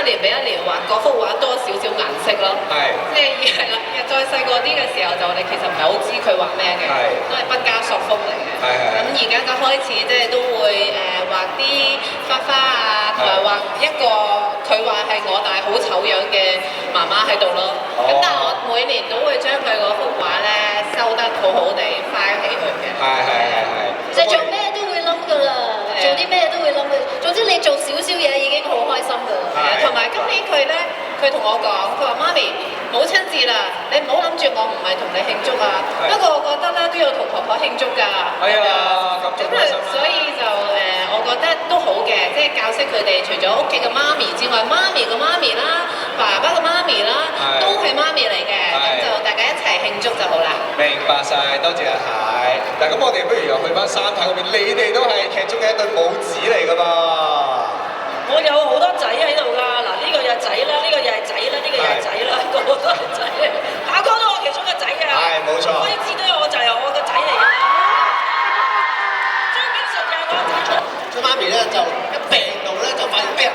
年比一年畫嗰幅畫多少少顏色咯。係。即係啦，再細個啲嘅時候就我哋其實唔係好知佢畫咩嘅，都係畢加索風嚟嘅。咁而家就開始即係都會畫啲花花啊，同埋畫一個佢話係我但係好醜樣嘅媽媽喺度咯。咁但係我每年都會將佢嗰幅畫咧收得好好地翻起佢嘅。係。就做咩都會冧㗎啦，做啲咩都會冧嘅。總之你做少少嘢已經好開心㗎啦。同埋今年佢咧，佢同我講，佢話媽咪母親節啦，你唔好諗住我唔係同你慶祝啊。不過我覺得咧都要同婆婆慶祝㗎。係啊，咁啊，所以就我覺得都好嘅，即係教識佢哋除咗屋企嘅媽咪之外，媽咪嘅媽咪啦，爸爸嘅媽咪啦，都係媽咪嚟嘅，咁就大家一齊慶祝就好啦。明白晒，多謝阿太。嗱，咁我哋不如又去翻三太嗰邊，你哋都係劇中嘅一對母子嚟㗎噃。我有好多仔喺度㗎，嗱呢個又係仔啦，呢個又係仔啦，呢個又係仔啦，個個都係仔。打哥都我其中嘅仔啊，係冇錯。輝志都係我就係我個仔嚟嘅。張景淳又係我個仔。佢媽咪咧就一病到咧就發現，哎呀，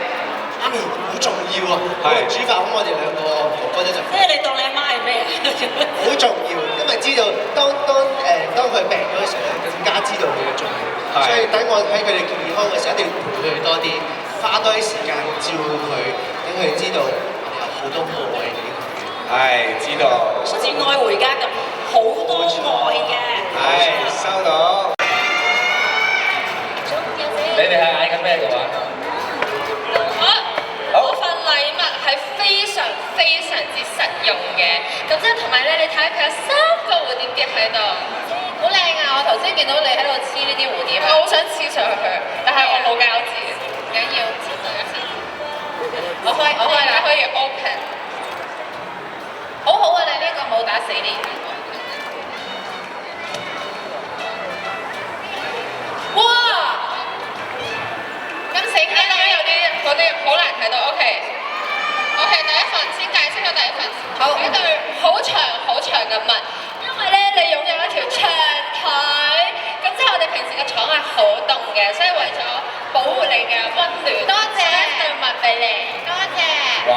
媽咪好重要啊！我哋煮飯咁，我哋兩個哥哥咧就即係你當你阿媽係咩啊？好重要，因為知道當佢病咗嘅時候咧，更加知道佢嘅重要。所以等我喺佢哋健康嘅時候，一定要陪佢哋多啲，花多啲時間照顧佢，等佢哋知道我哋有好多愛嘅。係，知道。好似愛回家咁，好多愛嘅。係，收到。你哋係嗌緊咩嘅話？我份禮物係非常非常之實用嘅，咁即係同埋咧，你睇佢有3個蝴蝶結喺度，好靚啊！我頭先見到你喺度黐呢啲蝴蝶，我好想黐上去，但係我冇膠紙，唔緊要，黐上一黐。我開啦，可以 open。好好啊，你呢個冇打死你。哇！咁醒嘅啦，有啲嗰啲好難睇到。OK，第一份先介紹咗第一份。好，一對好長好長嘅襪，因為咧你擁有一條長腿，咁即係我哋平時嘅廠係好凍嘅，所以為咗保護你嘅溫暖，多謝一對襪俾你，多謝。哇！